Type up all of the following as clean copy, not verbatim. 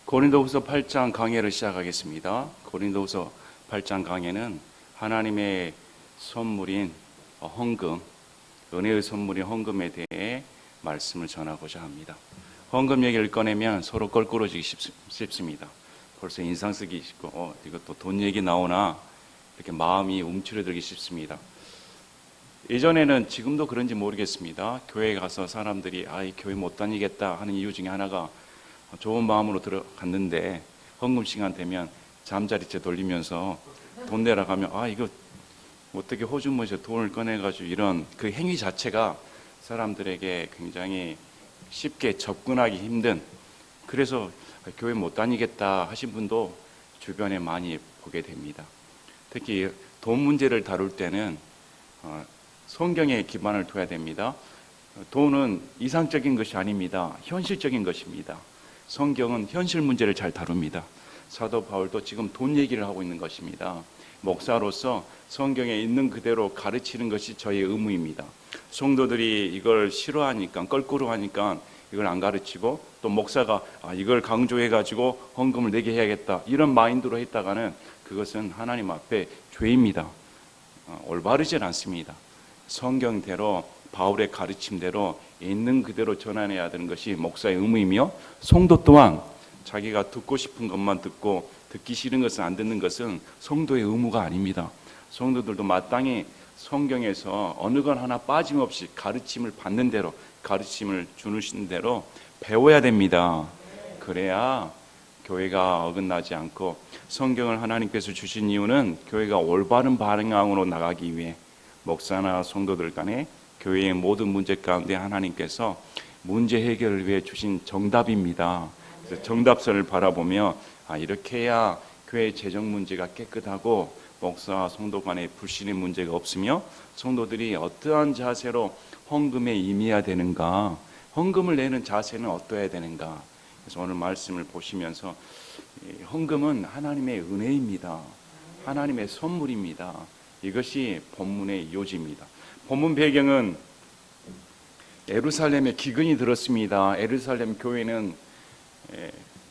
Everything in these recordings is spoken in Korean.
고린도후서 8장 강해를 시작하겠습니다. 고린도후서 8장 강해는 하나님의 선물인 헌금, 은혜의 선물인 헌금에 대해 말씀을 전하고자 합니다. 헌금 얘기를 꺼내면 서로 껄끄러지기 쉽습니다. 벌써 인상 쓰기 쉽고 이것도 돈 얘기 나오나 이렇게 마음이 움츠러들기 쉽습니다. 예전에는, 지금도 그런지 모르겠습니다, 교회에 가서 사람들이 이 교회 못 다니겠다 하는 이유 중에 하나가 좋은 마음으로 들어갔는데 헌금 시간 되면 잠자리채 돌리면서 돈 내라 가면 이거 어떻게 호주머니에서 돈을 꺼내가지고 이런 그 행위 자체가 사람들에게 굉장히 쉽게 접근하기 힘든, 그래서 교회 못 다니겠다 하신 분도 주변에 많이 보게 됩니다. 특히 돈 문제를 다룰 때는 성경에 기반을 둬야 됩니다. 돈은 이상적인 것이 아닙니다. 현실적인 것입니다. 성경은 현실 문제를 잘 다룹니다. 사도 바울도 지금 돈 얘기를 하고 있는 것입니다. 목사로서 성경에 있는 그대로 가르치는 것이 저의 의무입니다. 성도들이 이걸 싫어하니까, 껄끄러워하니까 이걸 안 가르치고, 또 목사가 이걸 강조해가지고 헌금을 내게 해야겠다 이런 마인드로 했다가는 그것은 하나님 앞에 죄입니다. 올바르질 않습니다. 성경대로, 바울의 가르침대로 있는 그대로 전해야 되는 것이 목사의 의무이며, 성도 또한 자기가 듣고 싶은 것만 듣고 듣기 싫은 것은 안 듣는 것은 성도의 의무가 아닙니다. 성도들도 마땅히 성경에서 어느 건 하나 빠짐없이 가르침을 받는 대로, 가르침을 주는 대로 배워야 됩니다. 그래야 교회가 어긋나지 않고, 성경을 하나님께서 주신 이유는 교회가 올바른 방향으로 나가기 위해 목사나 성도들 간에 교회의 모든 문제 가운데 하나님께서 문제 해결을 위해 주신 정답입니다. 그래서 정답선을 바라보며 이렇게 해야 교회 재정 문제가 깨끗하고 목사와 성도 간의 불신의 문제가 없으며 성도들이 어떠한 자세로 헌금에 임해야 되는가, 헌금을 내는 자세는 어떠해야 되는가. 그래서 오늘 말씀을 보시면서 헌금은 하나님의 은혜입니다. 하나님의 선물입니다. 이것이 본문의 요지입니다. 본문 배경은 예루살렘에 기근이 들었습니다. 예루살렘 교회는,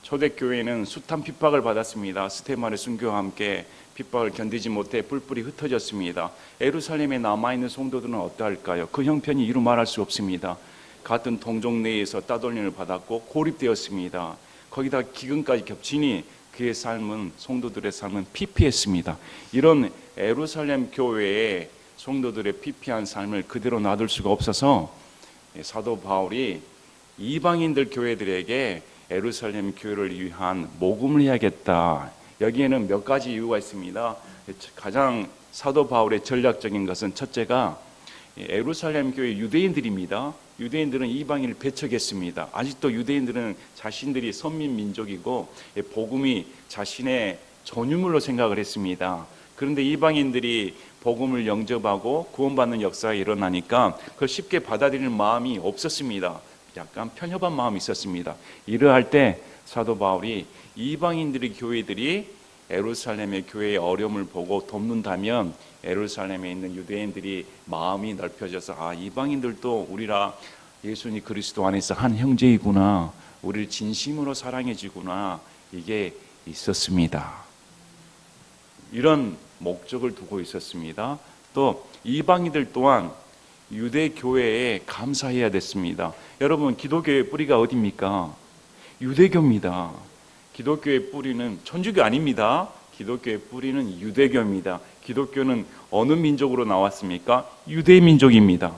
초대교회는 숱한 핍박을 받았습니다. 스데반의 순교와 함께 핍박을 견디지 못해 뿔뿔이 흩어졌습니다. 예루살렘에 남아있는 성도들은 어떠할까요? 그 형편이 이루 말할 수 없습니다. 같은 동족 내에서 따돌림을 받았고 고립되었습니다. 거기다 기근까지 겹치니 그의 삶은, 성도들의 삶은 피폐했습니다. 이런 예루살렘 교회의 성도들의 피폐한 삶을 그대로 놔둘 수가 없어서 사도 바울이 이방인들 교회들에게 예루살렘 교회를 위한 모금을 해야겠다. 여기에는 몇 가지 이유가 있습니다. 가장 사도 바울의 전략적인 것은, 첫째가 예루살렘 교회 유대인들입니다. 유대인들은 이방인을 배척했습니다. 아직도 유대인들은 자신들이 선민 민족이고 복음이 자신의 전유물로 생각을 했습니다. 그런데 이방인들이 복음을 영접하고 구원받는 역사가 일어나니까 그걸 쉽게 받아들이는 마음이 없었습니다. 약간 편협한 마음이 있었습니다. 이러할 때 사도 바울이 이방인들의 교회들이 예루살렘의 교회의 어려움을 보고 돕는다면 예루살렘에 있는 유대인들이 마음이 넓혀져서 이방인들도 우리라 예수님 그리스도 안에서 한 형제이구나, 우리를 진심으로 사랑해주구나, 이게 있었습니다. 이런 목적을 두고 있었습니다. 또 이방인들 또한 유대 교회에 감사해야 됐습니다. 여러분, 기독교의 뿌리가 어디입니까? 유대교입니다. 기독교의 뿌리는 천주교 아닙니다. 기독교의 뿌리는 유대교입니다. 기독교는 어느 민족으로 나왔습니까? 유대 민족입니다.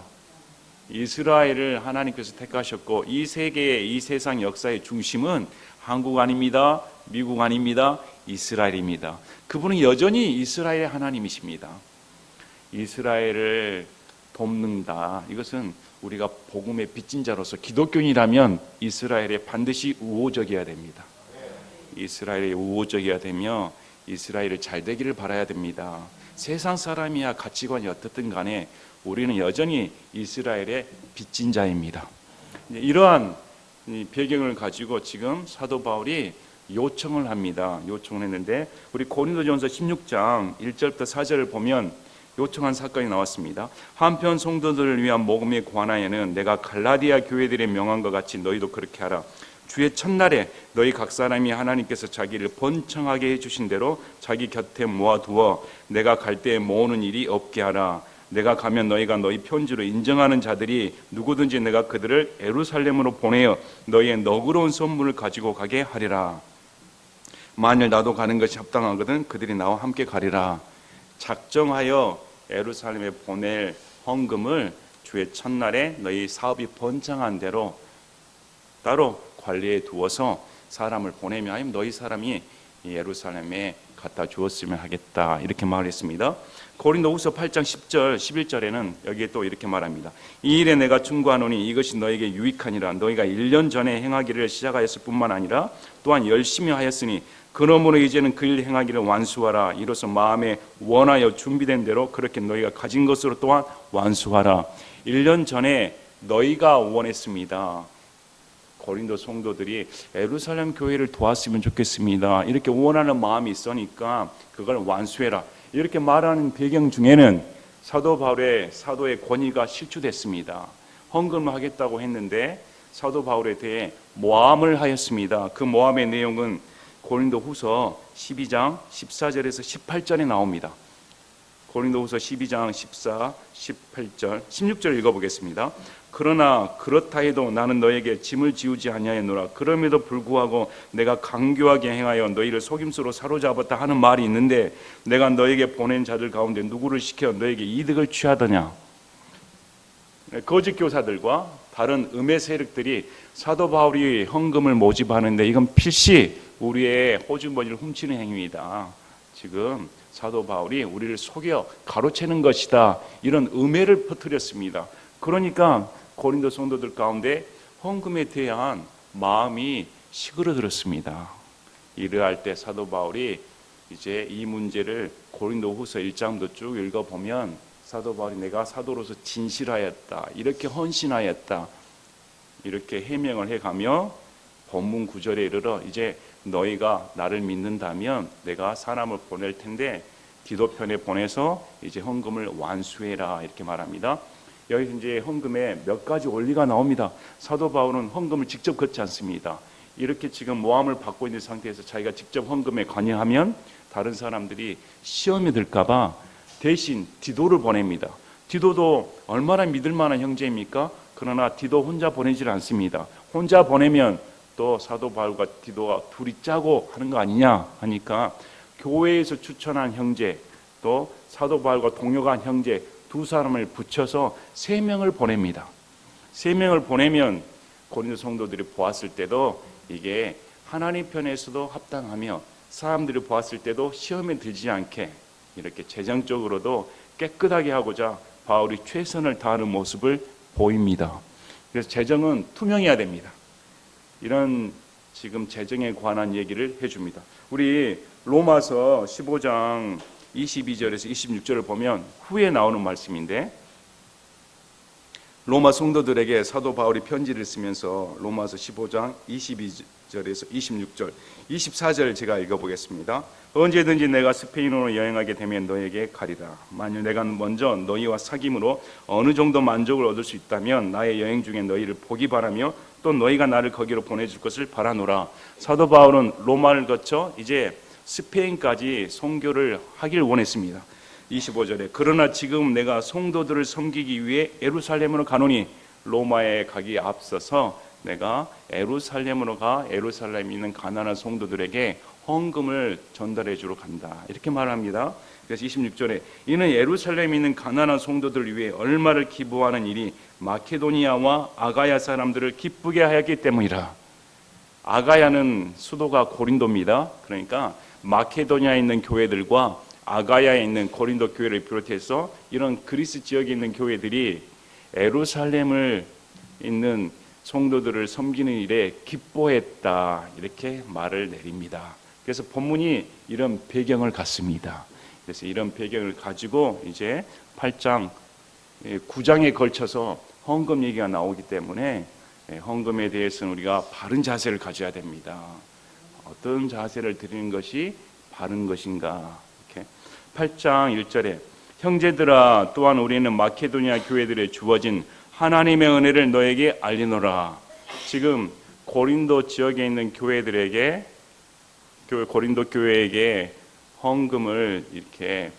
이스라엘을 하나님께서 택하셨고, 이 세계의, 이 세상 역사의 중심은 한국 아닙니다. 미국 아닙니다. 이스라엘입니다. 그분은 여전히 이스라엘의 하나님이십니다. 이스라엘을 돕는다. 이것은 우리가 복음의 빚진 자로서 기독교인이라면 이스라엘에 반드시 우호적이어야 됩니다. 이스라엘에 우호적이어야 되며 이스라엘을 잘 되기를 바라야 됩니다. 세상 사람이야 가치관이 어떻든 간에 우리는 여전히 이스라엘의 빚진 자입니다. 이러한 배경을 가지고 지금 사도 바울이 요청을 합니다. 요청을 했는데 우리 고린도전서 16장 1절부터 4절을 보면 요청한 사건이 나왔습니다. 한편 성도들을 위한 모금에 관하여는 내가 갈라디아 교회들의 명한 것 같이 너희도 그렇게 하라. 주의 첫날에 너희 각 사람이 하나님께서 자기를 번창하게 해주신 대로 자기 곁에 모아두어 내가 갈 때에 모으는 일이 없게 하라. 내가 가면 너희가 너희 편지로 인정하는 자들이 누구든지 내가 그들을 예루살렘으로 보내어 너희의 너그러운 선물을 가지고 가게 하리라. 만일 나도 가는 것이 합당하거든 그들이 나와 함께 가리라. 작정하여 예루살렘에 보낼 헌금을 주의 첫날에 너희 사업이 번창한 대로 따로 관리해 두어서 사람을 보내며 아니면 너희 사람이 예루살렘에 갖다 주었으면 하겠다, 이렇게 말했습니다. 고린도후서 8장 10절 11절에는 여기에 또 이렇게 말합니다. 이 일에 내가 충고하노니 이것이 너에게 유익하니라. 너희가 1년 전에 행하기를 시작하였을 뿐만 아니라 또한 열심히 하였으니 그러므로 이제는 그 일 행하기를 완수하라. 이로써 마음에 원하여 준비된 대로 그렇게 너희가 가진 것으로 또한 완수하라. 1년 전에 너희가 원했습니다. 고린도 성도들이 예루살렘 교회를 도왔으면 좋겠습니다, 이렇게 원하는 마음이 있으니까 그걸 완수해라, 이렇게 말하는 배경 중에는 사도 바울의 사도의 권위가 실추됐습니다. 헌금을 하겠다고 했는데 사도 바울에 대해 모함을 하였습니다. 그 모함의 내용은 고린도후서 12장 14절에서 18절에 나옵니다. 고린도후서 12장 14, 18절, 16절 읽어보겠습니다. 그러나 그렇다 해도 나는 너에게 짐을 지우지 아니하였노라. 그럼에도 불구하고 내가 강교하게 행하여 너희를 속임수로 사로잡았다 하는 말이 있는데 내가 너에게 보낸 자들 가운데 누구를 시켜 너에게 이득을 취하더냐. 거짓 교사들과 다른 음해 세력들이 사도 바울이 헌금을 모집하는데 이건 필시 우리의 호주머니를 훔치는 행위이다. 지금 사도 바울이 우리를 속여 가로채는 것이다, 이런 음해를 퍼뜨렸습니다. 그러니까 고린도 성도들 가운데 헌금에 대한 마음이 시그러들었습니다. 이러할 때 사도 바울이 이제 이 문제를 고린도후서 1장도 쭉 읽어보면 사도 바울이 내가 사도로서 진실하였다, 이렇게 헌신하였다, 이렇게 해명을 해가며 본문 9절에 이르러 이제 너희가 나를 믿는다면 내가 사람을 보낼 텐데 디도편에 보내서 이제 헌금을 완수해라, 이렇게 말합니다. 여기 이제 헌금에 몇 가지 원리가 나옵니다. 사도 바울은 헌금을 직접 걷지 않습니다. 이렇게 지금 모함을 받고 있는 상태에서 자기가 직접 헌금에 관여하면 다른 사람들이 시험에 들까봐 대신 디도를 보냅니다. 디도도 얼마나 믿을 만한 형제입니까? 그러나 디도 혼자 보내질 않습니다. 혼자 보내면 또 사도 바울과 디도가 둘이 짜고 하는 거 아니냐 하니까 교회에서 추천한 형제, 또 사도 바울과 동료가 한 형제 두 사람을 붙여서 3명을 보냅니다. 3명을 보내면 고린도 성도들이 보았을 때도 이게 하나님 편에서도 합당하며 사람들이 보았을 때도 시험에 들지 않게 이렇게 재정적으로도 깨끗하게 하고자 바울이 최선을 다하는 모습을 보입니다. 그래서 재정은 투명해야 됩니다. 이런 지금 재정에 관한 얘기를 해줍니다. 우리 로마서 15장 22절에서 26절을 보면 후에 나오는 말씀인데, 로마 성도들에게 사도 바울이 편지를 쓰면서 로마서 15장 22절에서 26절, 24절 제가 읽어보겠습니다. 언제든지 내가 스페인으로 여행하게 되면 너에게 가리라. 만일 내가 먼저 너희와 사귐으로 어느 정도 만족을 얻을 수 있다면 나의 여행 중에 너희를 보기 바라며 또 너희가 나를 거기로 보내줄 것을 바라노라. 사도 바울은 로마를 거쳐 이제 스페인까지 선교를 하길 원했습니다. 25절에 그러나 지금 내가 성도들을 섬기기 위해 예루살렘으로 가노니, 로마에 가기 앞서서 내가 예루살렘으로 가 예루살렘에 있는 가난한 성도들에게 헌금을 전달해 주러 간다, 이렇게 말합니다. 그래서 26절에 이는 예루살렘에 있는 가난한 성도들을 위해 얼마를 기부하는 일이 마케도니아와 아가야 사람들을 기쁘게 하였기 때문이라. 아가야는 수도가 고린도입니다. 그러니까 마케도니아에 있는 교회들과 아가야에 있는 고린도 교회를 비롯해서 이런 그리스 지역에 있는 교회들이 예루살렘을 있는 성도들을 섬기는 일에 기뻐했다, 이렇게 말을 내립니다. 그래서 본문이 이런 배경을 갖습니다. 그래서 이런 배경을 가지고 이제 8장 9장에 걸쳐서 헌금 얘기가 나오기 때문에 헌금에 대해서는 우리가 바른 자세를 가져야 됩니다. 어떤 자세를 드리는 것이 바른 것인가. 이렇게 8장 1절에 형제들아 또한 우리는 마케도니아 교회들에 주어진 하나님의 은혜를 너에게 알리노라. 지금 고린도 지역에 있는 교회들에게 고린도 교회에게 헌금을 이렇게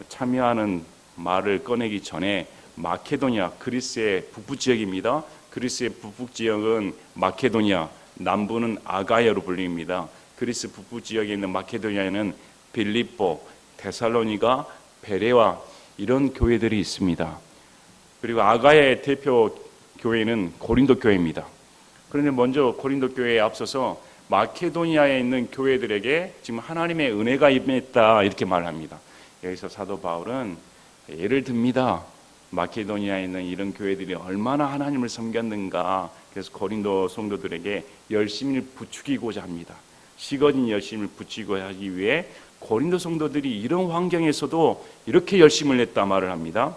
참여하는 말을 꺼내기 전에 마케도니아, 그리스의 북부 지역입니다. 그리스의 북부 지역은 마케도니아, 남부는 아가야로 불립니다. 그리스 북부 지역에 있는 마케도니아에는 빌립보, 데살로니가, 베레와 이런 교회들이 있습니다. 그리고 아가야의 대표 교회는 고린도 교회입니다. 그런데 먼저 고린도 교회에 앞서서 마케도니아에 있는 교회들에게 지금 하나님의 은혜가 임했다 이렇게 말합니다. 여기서 사도 바울은 예를 듭니다. 마케도니아에 있는 이런 교회들이 얼마나 하나님을 섬겼는가. 그래서 고린도 성도들에게 열심을 부추기고자 합니다. 식어진 열심을 부추기고 하기 위해 고린도 성도들이 이런 환경에서도 이렇게 열심을 냈다 말을 합니다.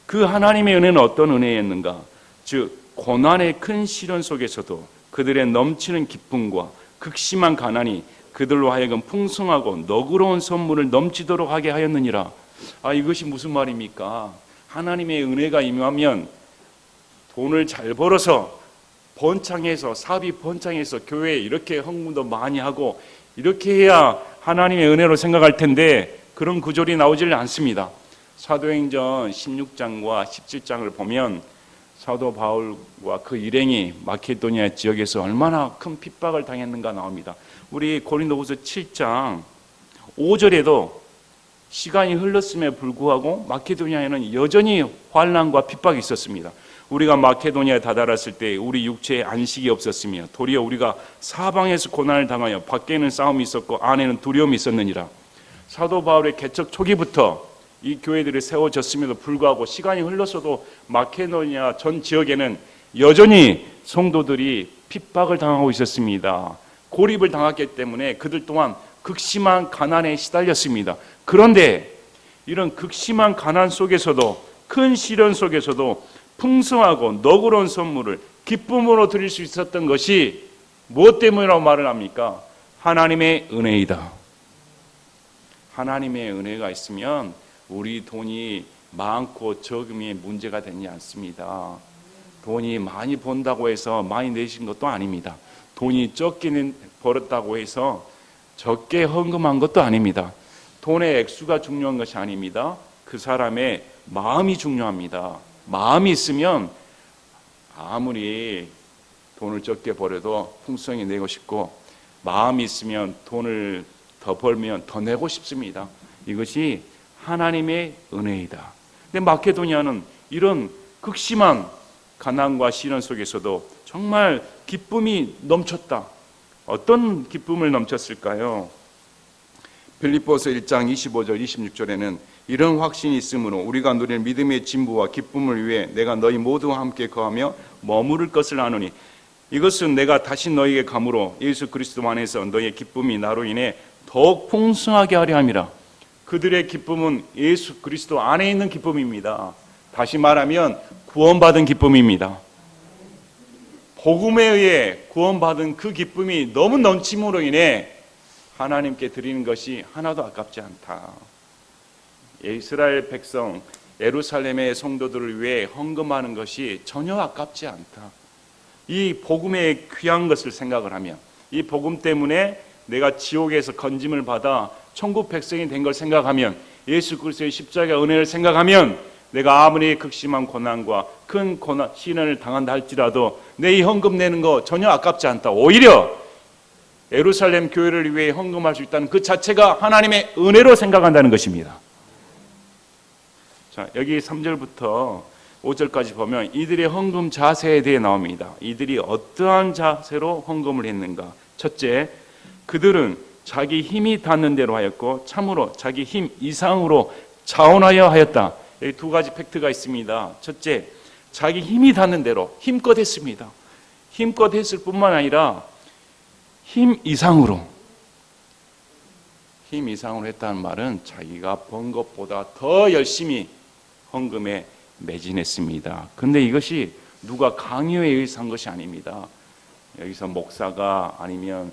그 하나님의 은혜는 어떤 은혜였는가? 즉 고난의 큰 시련 속에서도 그들의 넘치는 기쁨과 극심한 가난이 그들로 하여금 풍성하고 너그러운 선물을 넘치도록 하게 하였느니라. 이것이 무슨 말입니까? 하나님의 은혜가 임하면 돈을 잘 벌어서 번창해서 사업이 번창해서 교회에 이렇게 헌금도 많이 하고 이렇게 해야 하나님의 은혜로 생각할 텐데 그런 구절이 나오질 않습니다. 사도행전 16장과 17장을 보면 사도 바울과 그 일행이 마케도니아 지역에서 얼마나 큰 핍박을 당했는가 나옵니다. 우리 고린도후서 7장 5절에도 시간이 흘렀음에 불구하고 마케도니아에는 여전히 환난과 핍박이 있었습니다. 우리가 마케도니아에 다다랐을 때 우리 육체에 안식이 없었으며 도리어 우리가 사방에서 고난을 당하여 밖에는 싸움이 있었고 안에는 두려움이 있었느니라. 사도 바울의 개척 초기부터 이 교회들이 세워졌음에도 불구하고 시간이 흘러서도 마케도니아 전 지역에는 여전히 성도들이 핍박을 당하고 있었습니다. 고립을 당했기 때문에 그들 또한 극심한 가난에 시달렸습니다. 그런데 이런 극심한 가난 속에서도 큰 시련 속에서도 풍성하고 너그러운 선물을 기쁨으로 드릴 수 있었던 것이 무엇 때문이라고 말을 합니까? 하나님의 은혜이다. 하나님의 은혜가 있으면 우리 돈이 많고 적음이 문제가 되지 않습니다. 돈이 많이 번다고 해서 많이 내신 것도 아닙니다. 돈이 적게 벌었다고 해서 적게 헌금한 것도 아닙니다. 돈의 액수가 중요한 것이 아닙니다. 그 사람의 마음이 중요합니다. 마음이 있으면 아무리 돈을 적게 벌어도 풍성히 내고 싶고 마음이 있으면 돈을 더 벌면 더 내고 싶습니다. 이것이 하나님의 은혜이다. 근데 마케도니아는 이런 극심한 가난과 시련 속에서도 정말 기쁨이 넘쳤다. 어떤 기쁨을 넘쳤을까요? 빌립보서 1장 25절 26절에는 이런 확신이 있으므로 우리가 누릴 믿음의 진부와 기쁨을 위해 내가 너희 모두와 함께 거하며 머무를 것을 아노니 이것은 내가 다시 너희에게 감으로 예수 그리스도 안에서 너희의 기쁨이 나로 인해 더욱 풍성하게 하려 함이라. 그들의 기쁨은 예수 그리스도 안에 있는 기쁨입니다. 다시 말하면 구원받은 기쁨입니다. 복음에 의해 구원받은 그 기쁨이 너무 넘침으로 인해 하나님께 드리는 것이 하나도 아깝지 않다. 이스라엘 백성 예루살렘의 성도들을 위해 헌금하는 것이 전혀 아깝지 않다. 이 복음의 귀한 것을 생각을 하면 이 복음 때문에 내가 지옥에서 건짐을 받아 천국 백성이 된 걸 생각하면 예수 그리스도의 십자가 은혜를 생각하면 내가 아무리 극심한 고난과 큰 고난, 시련을 당한다 할지라도 내 이 헌금 내는 거 전혀 아깝지 않다. 오히려 예루살렘 교회를 위해 헌금할 수 있다는 그 자체가 하나님의 은혜로 생각한다는 것입니다. 자, 여기 3절부터 5절까지 보면 이들의 헌금 자세에 대해 나옵니다. 이들이 어떠한 자세로 헌금을 했는가? 첫째, 그들은 자기 힘이 닿는 대로 하였고 참으로 자기 힘 이상으로 자원하여 하였다. 여기 두 가지 팩트가 있습니다. 첫째, 자기 힘이 닿는 대로 힘껏 했습니다. 힘껏 했을 뿐만 아니라 힘 이상으로 했다는 말은 자기가 번 것보다 더 열심히 헌금에 매진했습니다. 그런데 이것이 누가 강요에 의해서 한 것이 아닙니다. 여기서 목사가 아니면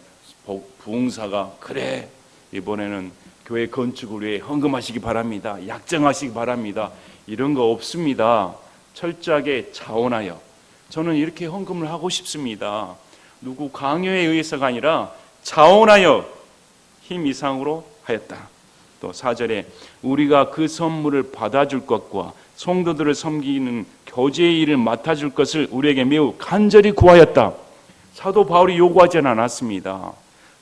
부흥사가 그래 이번에는 교회 건축을 위해 헌금하시기 바랍니다. 약정하시기 바랍니다. 이런 거 없습니다. 철저하게 자원하여 저는 이렇게 헌금을 하고 싶습니다. 누구 강요에 의해서가 아니라 자원하여 힘 이상으로 하였다. 또 4절에 우리가 그 선물을 받아줄 것과 성도들을 섬기는 교제의 일을 맡아줄 것을 우리에게 매우 간절히 구하였다. 사도 바울이 요구하지는 않았습니다.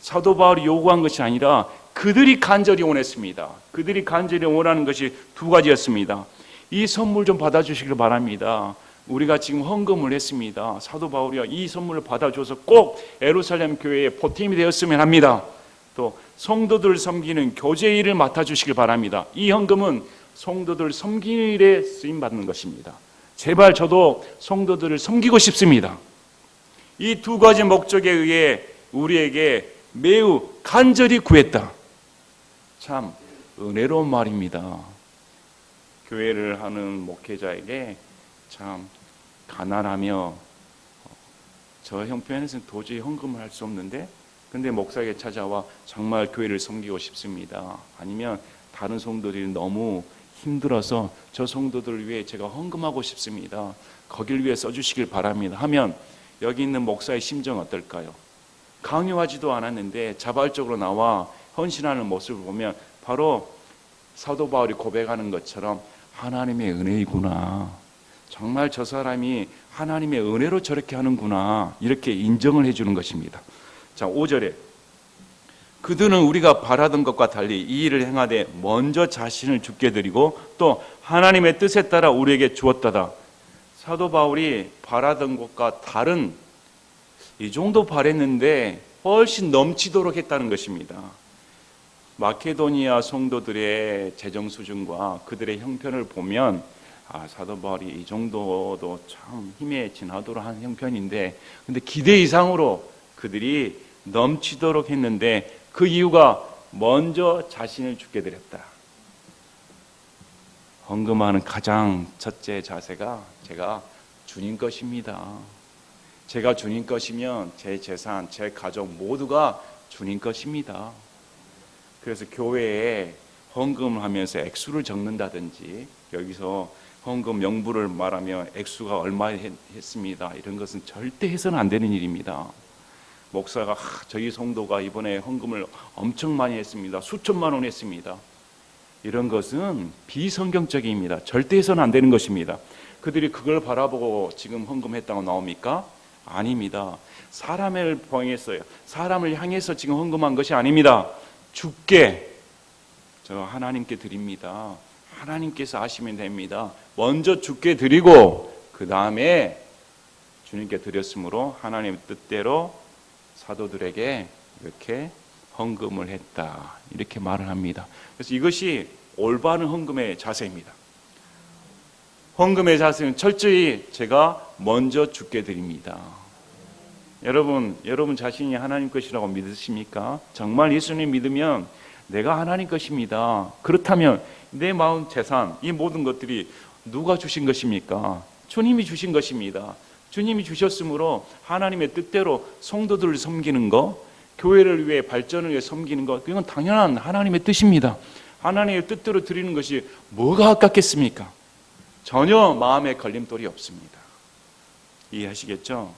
사도 바울이 요구한 것이 아니라 그들이 간절히 원했습니다. 그들이 간절히 원하는 것이 두 가지였습니다. 이 선물 좀 받아주시길 바랍니다. 우리가 지금 헌금을 했습니다. 사도 바울이 이 선물을 받아줘서 꼭 예루살렘 교회에 보탬이 되었으면 합니다. 또 성도들 섬기는 교제 일을 맡아주시길 바랍니다. 이 헌금은 성도들 섬기는 일에 쓰임받는 것입니다. 제발 저도 성도들을 섬기고 싶습니다. 이 두 가지 목적에 의해 우리에게 매우 간절히 구했다. 참 은혜로운 말입니다. 교회를 하는 목회자에게 참 가난하며 저 형편에서는 도저히 헌금을 할 수 없는데 근데 목사에게 찾아와 정말 교회를 섬기고 싶습니다. 아니면 다른 성도들이 너무 힘들어서 저 성도들을 위해 제가 헌금하고 싶습니다. 거길 위해 써주시길 바랍니다. 하면 여기 있는 목사의 심정 어떨까요? 강요하지도 않았는데 자발적으로 나와 헌신하는 모습을 보면 바로 사도 바울이 고백하는 것처럼 하나님의 은혜이구나. 정말 저 사람이 하나님의 은혜로 저렇게 하는구나. 이렇게 인정을 해주는 것입니다. 자, 5절에 그들은 우리가 바라던 것과 달리 이 일을 행하되 먼저 자신을 죽게 드리고 또 하나님의 뜻에 따라 우리에게 주었다다. 사도 바울이 바라던 것과 다른 이 정도 바랬는데 훨씬 넘치도록 했다는 것입니다. 마케도니아 성도들의 재정 수준과 그들의 형편을 보면 사도 바울이 이 정도도 참 힘에 지나도록 한 형편인데 근데 기대 이상으로 그들이 넘치도록 했는데 그 이유가 먼저 자신을 죽게 드렸다. 헌금하는 가장 첫째 자세가 제가 주님 것입니다. 제가 주님 것이면 제 재산, 제 가족 모두가 주님 것입니다. 그래서 교회에 헌금을 하면서 액수를 적는다든지 여기서 헌금 명부를 말하며 액수가 얼마 했습니다. 이런 것은 절대 해서는 안 되는 일입니다. 목사가 저희 성도가 이번에 헌금을 엄청 많이 했습니다. 수천만 원 했습니다. 이런 것은 비성경적입니다. 절대 해서는 안 되는 것입니다. 그들이 그걸 바라보고 지금 헌금했다고 나옵니까? 아닙니다. 사람을 향했어요. 사람을 향해서 지금 헌금한 것이 아닙니다. 주께 저 하나님께 드립니다. 하나님께서 하시면 됩니다. 먼저 주께 드리고 그 다음에 주님께 드렸으므로 하나님의 뜻대로 사도들에게 이렇게 헌금을 했다. 이렇게 말을 합니다. 그래서 이것이 올바른 헌금의 자세입니다. 헌금의 자세는 철저히 제가 먼저 주께 드립니다. 여러분 자신이 하나님 것이라고 믿으십니까? 정말 예수님 믿으면 내가 하나님 것입니다. 그렇다면 내 마음 재산, 이 모든 것들이 누가 주신 것입니까? 주님이 주신 것입니다. 주님이 주셨으므로 하나님의 뜻대로 성도들을 섬기는 것, 교회를 위해 발전을 위해 섬기는 것, 이건 당연한 하나님의 뜻입니다. 하나님의 뜻대로 드리는 것이 뭐가 아깝겠습니까? 전혀 마음에 걸림돌이 없습니다. 이해하시겠죠?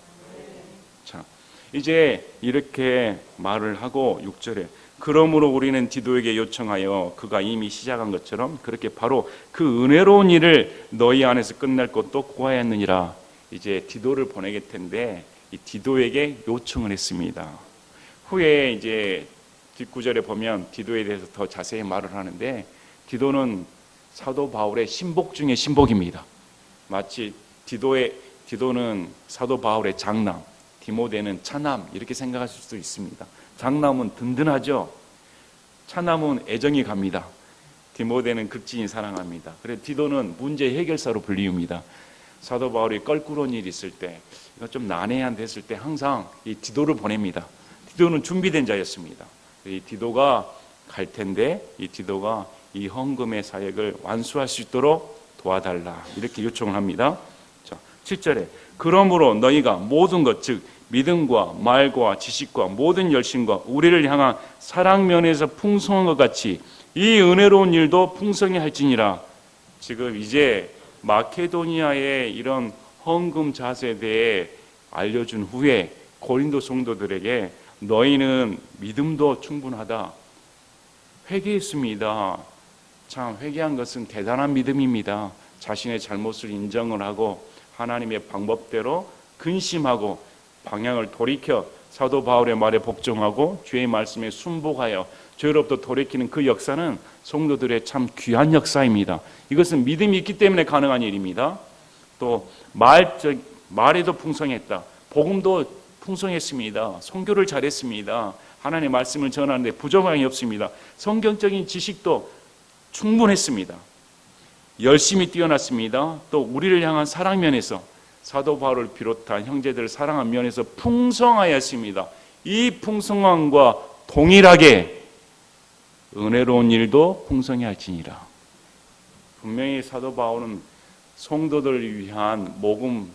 자, 이제 이렇게 말을 하고 6절에 그러므로 우리는 디도에게 요청하여 그가 이미 시작한 것처럼 그렇게 바로 그 은혜로운 일을 너희 안에서 끝날 것도 구하였느니라. 이제 디도를 보내길 텐데 이 디도에게 요청을 했습니다. 후에 이제 뒷구절에 보면 디도에 대해서 더 자세히 말을 하는데 디도는 사도 바울의 신복 중에 신복입니다. 마치 디도는 사도 바울의 장남, 디모데는 차남 이렇게 생각하실 수도 있습니다. 장남은 든든하죠. 차남은 애정이 갑니다. 디모데는 극진히 사랑합니다. 그래서 디도는 문제 해결사로 불리웁니다. 사도 바울이 껄끄러운 일이 있을 때, 이거 좀 난해한 됐을 때 항상 이 디도를 보냅니다. 디도는 준비된 자였습니다. 이 디도가 갈 텐데 이 디도가 이 헌금의 사역을 완수할 수 있도록 도와달라 이렇게 요청을 합니다. 자, 7절에 그러므로 너희가 모든 것 즉 믿음과 말과 지식과 모든 열심과 우리를 향한 사랑 면에서 풍성한 것 같이 이 은혜로운 일도 풍성히 할지니라. 지금 이제 마케도니아의 이런 헌금 자세에 대해 알려준 후에 고린도 성도들에게 너희는 믿음도 충분하다. 회개했습니다. 참 회개한 것은 대단한 믿음입니다. 자신의 잘못을 인정을 하고 하나님의 방법대로 근심하고 방향을 돌이켜 사도 바울의 말에 복종하고 주의 말씀에 순복하여 죄로부터 돌이키는 그 역사는 성도들의 참 귀한 역사입니다. 이것은 믿음이 있기 때문에 가능한 일입니다. 또 말에도 풍성했다. 복음도 풍성했습니다. 선교를 잘했습니다. 하나님의 말씀을 전하는데 부족함이 없습니다. 성경적인 지식도 충분했습니다. 열심히 뛰어났습니다. 또 우리를 향한 사랑 면에서 사도 바울을 비롯한 형제들을 사랑한 면에서 풍성하였습니다. 이 풍성함과 동일하게 은혜로운 일도 풍성히 할지니라. 분명히 사도 바울은 성도들을 위한 모금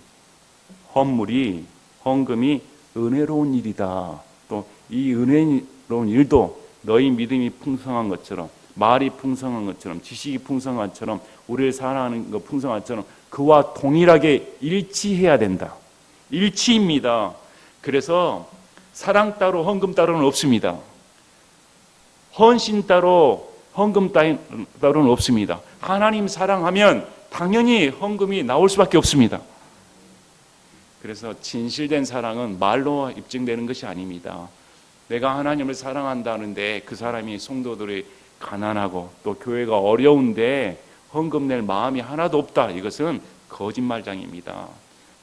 헌금이 은혜로운 일이다. 또 이 은혜로운 일도 너희 믿음이 풍성한 것처럼, 말이 풍성한 것처럼, 지식이 풍성한 것처럼, 우리를 사랑하는 것 풍성한 것처럼 그와 동일하게 일치해야 된다. 일치입니다. 그래서 사랑 따로 헌금 따로는 없습니다. 헌신 따로 헌금 따로는 없습니다. 하나님 사랑하면 당연히 헌금이 나올 수밖에 없습니다. 그래서 진실된 사랑은 말로 입증되는 것이 아닙니다. 내가 하나님을 사랑한다는데 그 사람이 성도들이 가난하고 또 교회가 어려운데 헌금 낼 마음이 하나도 없다. 이것은 거짓말장입니다.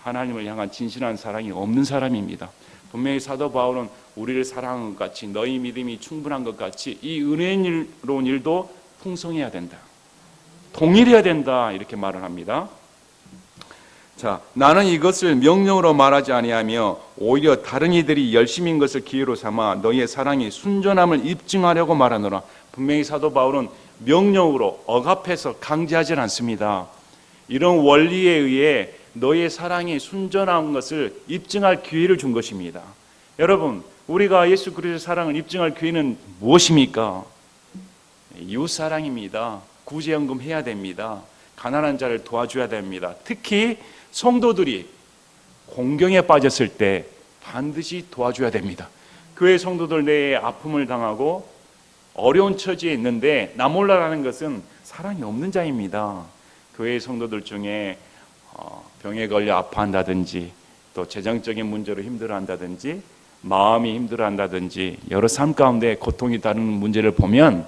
하나님을 향한 진실한 사랑이 없는 사람입니다. 분명히 사도 바울은 우리를 사랑한 것 같이 너희 믿음이 충분한 것 같이 이 은혜로운 일도 풍성해야 된다. 동일해야 된다. 이렇게 말을 합니다. 자, 나는 이것을 명령으로 말하지 아니하며 오히려 다른 이들이 열심인 것을 기회로 삼아 너희의 사랑이 순전함을 입증하려고 말하노라. 분명히 사도 바울은 명령으로 억압해서 강제하지 않습니다. 이런 원리에 의해 너희의 사랑이 순전한 것을 입증할 기회를 준 것입니다. 여러분, 우리가 예수 그리스도의 사랑을 입증할 기회는 무엇입니까? 이웃사랑입니다. 구제연금 해야 됩니다. 가난한 자를 도와줘야 됩니다. 특히 성도들이 공경에 빠졌을 때 반드시 도와줘야 됩니다. 교회 성도들 내에 아픔을 당하고 어려운 처지에 있는데 나 몰라라는 것은 사랑이 없는 자입니다. 교회 성도들 중에 병에 걸려 아파한다든지 또 재정적인 문제로 힘들어한다든지 마음이 힘들어한다든지 여러 삶 가운데 고통이 다른 문제를 보면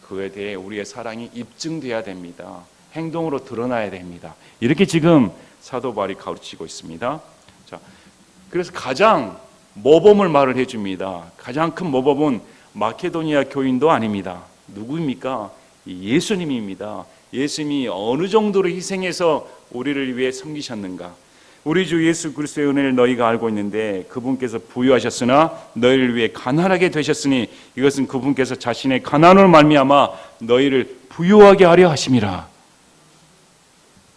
그에 대해 우리의 사랑이 입증돼야 됩니다. 행동으로 드러나야 됩니다. 이렇게 지금 사도 바울이 가르치고 있습니다. 자, 그래서 가장 모범을 말을 해줍니다. 가장 큰 모범은 마케도니아 교인도 아닙니다. 누구입니까? 예수님입니다. 예수님이 어느 정도로 희생해서 우리를 위해 섬기셨는가? 우리 주 예수 그리스도의 은혜를 너희가 알고 있는데 그분께서 부유하셨으나 너희를 위해 가난하게 되셨으니 이것은 그분께서 자신의 가난으로 말미암아 너희를 부유하게 하려 하심이라.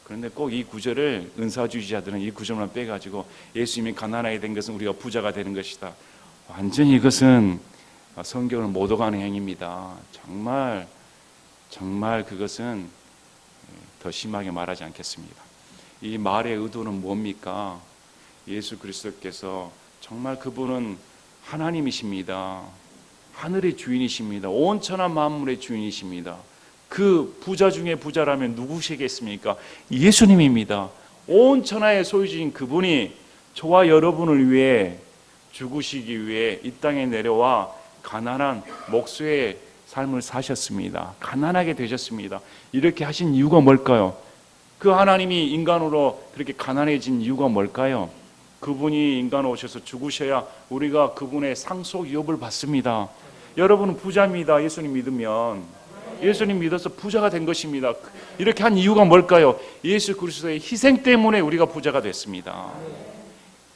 그런데 꼭 이 구절을 은사주의자들은 이 구절만 빼가지고 예수님이 가난하게 된 것은 우리가 부자가 되는 것이다. 완전히 이것은 성경을 못 오가는 행위입니다. 정말 그것은 더 심하게 말하지 않겠습니다. 이 말의 의도는 뭡니까? 예수 그리스도께서 정말 그분은 하나님이십니다. 하늘의 주인이십니다. 온 천하 만물의 주인이십니다. 그 부자 중에 부자라면 누구시겠습니까? 예수님입니다. 온 천하의 소유주인 그분이 저와 여러분을 위해 죽으시기 위해 이 땅에 내려와 가난한 목수의 삶을 사셨습니다. 가난하게 되셨습니다. 이렇게 하신 이유가 뭘까요? 그 하나님이 인간으로 그렇게 가난해진 이유가 뭘까요? 그분이 인간으로 오셔서 죽으셔야 우리가 그분의 상속 유업을 받습니다. 여러분은 부자입니다. 예수님 믿으면. 예수님 믿어서 부자가 된 것입니다. 이렇게 한 이유가 뭘까요? 예수 그리스도의 희생 때문에 우리가 부자가 됐습니다.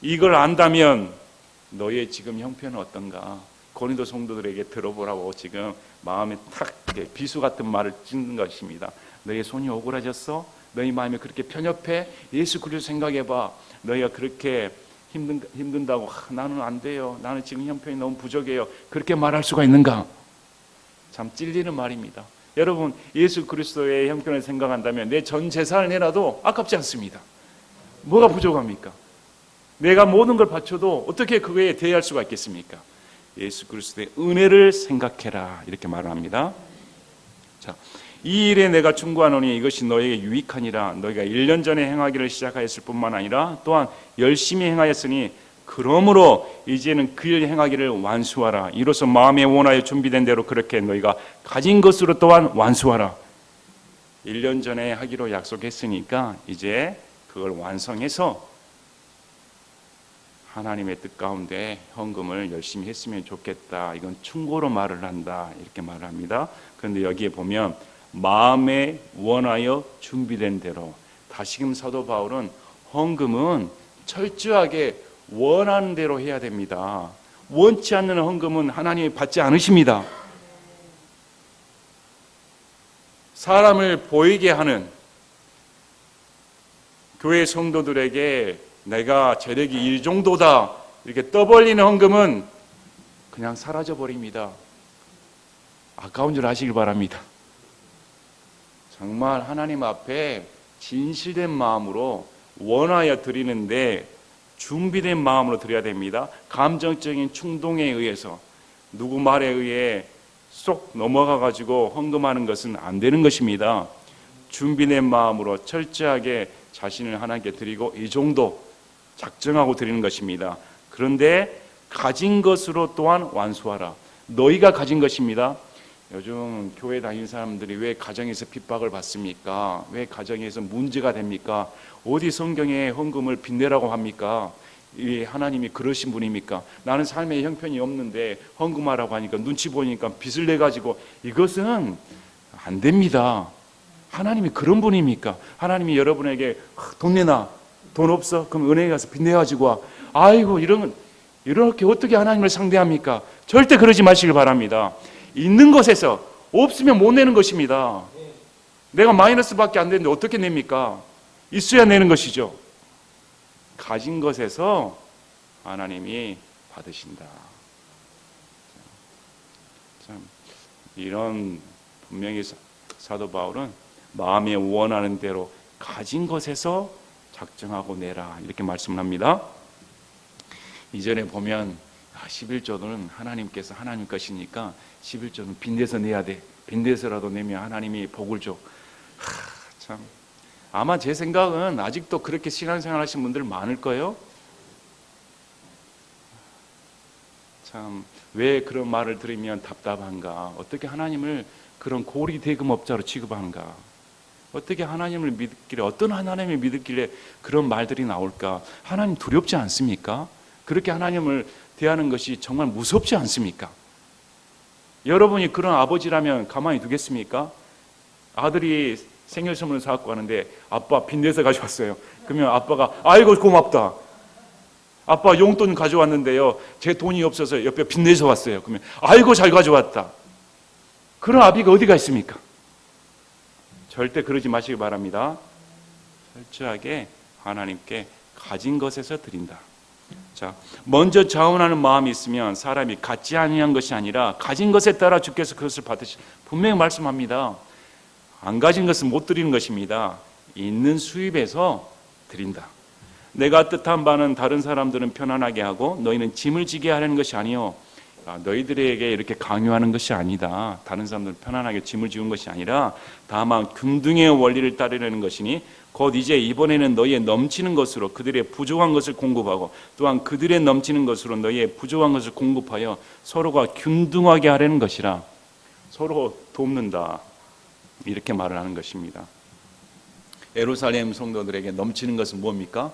이걸 안다면 너의 지금 형편은 어떤가? 고린도 성도들에게 들어보라고 지금 마음에 탁 비수 같은 말을 찍는 것입니다. 너의 손이 오그라졌어? 너희 마음이 그렇게 편협해? 예수 그리스도 생각해봐. 너희가 그렇게 힘든다고 나는 안 돼요. 나는 지금 형편이 너무 부족해요. 그렇게 말할 수가 있는가? 참 찔리는 말입니다. 여러분, 예수 그리스도의 형편을 생각한다면 내 전 재산을 내놔도 아깝지 않습니다. 뭐가 부족합니까? 내가 모든 걸 바쳐도 어떻게 그거에 대할 수가 있겠습니까? 예수 그리스도의 은혜를 생각해라 이렇게 말을 합니다. 자, 이 일에 내가 충고하노니 이것이 너에게 유익하니라. 너희가 1년 전에 행하기를 시작하였을 뿐만 아니라 또한 열심히 행하였으니 그러므로 이제는 그 일 행하기를 완수하라. 이로써 마음에 원하여 준비된 대로 그렇게 너희가 가진 것으로 또한 완수하라. 1년 전에 하기로 약속했으니까 이제 그걸 완성해서 하나님의 뜻 가운데 헌금을 열심히 했으면 좋겠다. 이건 충고로 말을 한다. 이렇게 말을 합니다. 그런데 여기에 보면 마음에 원하여 준비된 대로, 다시금 사도 바울은 헌금은 철저하게 원하는 대로 해야 됩니다. 원치 않는 헌금은 하나님이 받지 않으십니다. 사람을 보이게 하는 교회 성도들에게 내가 재력이 이 정도다 이렇게 떠벌리는 헌금은 그냥 사라져 버립니다. 아까운 줄 아시길 바랍니다. 정말 하나님 앞에 진실된 마음으로 원하여 드리는데 준비된 마음으로 드려야 됩니다. 감정적인 충동에 의해서 누구 말에 의해 쏙 넘어가 가지고 헌금하는 것은 안 되는 것입니다. 준비된 마음으로 철저하게 자신을 하나님께 드리고 이 정도 작정하고 드리는 것입니다. 그런데 가진 것으로 또한 완수하라. 너희가 가진 것입니다. 요즘 교회 다니는 사람들이 왜 가정에서 핍박을 받습니까? 왜 가정에서 문제가 됩니까? 어디 성경에 헌금을 빚내라고 합니까? 이 하나님이 그러신 분입니까? 나는 삶에 형편이 없는데 헌금하라고 하니까 눈치 보니까 빚을 내가지고 이것은 안 됩니다. 하나님이 그런 분입니까? 하나님이 여러분에게 돈 내놔. 돈 없어? 그럼 은행에 가서 빚 내가지고 와. 아이고 이렇게 어떻게 하나님을 상대합니까? 절대 그러지 마시길 바랍니다. 있는 것에서 없으면 못 내는 것입니다. 내가 마이너스밖에 안 되는데 어떻게 냅니까? 있어야 내는 것이죠. 가진 것에서 하나님이 받으신다. 참 이런 분명히 사도 바울은 마음에 원하는 대로 가진 것에서 작정하고 내라 이렇게 말씀을 합니다. 이전에 보면 11조는 하나님께서 하나님 것이니까 11조는 빚내서 내야 돼. 빚내서라도 내면 하나님이 복을 줘. 참 아마 제 생각은 아직도 그렇게 신앙생활 하신 분들 많을 거예요. 참 왜 그런 말을 들으면 답답한가? 어떻게 하나님을 그런 고리 대금업자로 취급하는가? 어떻게 하나님을 믿길래, 어떤 하나님을 믿길래 그런 말들이 나올까? 하나님 두렵지 않습니까? 그렇게 하나님을 대하는 것이 정말 무섭지 않습니까? 여러분이 그런 아버지라면 가만히 두겠습니까? 아들이 생일 선물을 사갖고 가는데 아빠 빚내서 가져왔어요. 그러면 아빠가 아이고 고맙다. 아빠 용돈 가져왔는데요. 제 돈이 없어서 옆에 빚내서 왔어요. 그러면 아이고 잘 가져왔다. 그런 아비가 어디가 있습니까? 절대 그러지 마시기 바랍니다. 철저하게 하나님께 가진 것에서 드린다. 자, 먼저 자원하는 마음이 있으면 사람이 갖지 아니한 것이 아니라 가진 것에 따라 주께서 그것을 받으시. 분명히 말씀합니다. 안 가진 것은 못 드리는 것입니다. 있는 수입에서 드린다. 내가 뜻한 바는 다른 사람들은 편안하게 하고 너희는 짐을 지게 하려는 것이 아니요 너희들에게 이렇게 강요하는 것이 아니다. 다른 사람들은 편안하게 짐을 지운 것이 아니라 다만 균등의 원리를 따르려는 것이니 곧 이제 이번에는 너희의 넘치는 것으로 그들의 부족한 것을 공급하고 또한 그들의 넘치는 것으로 너희의 부족한 것을 공급하여 서로가 균등하게 하려는 것이라. 서로 돕는다. 이렇게 말을 하는 것입니다. 예루살렘 성도들에게 넘치는 것은 뭡니까?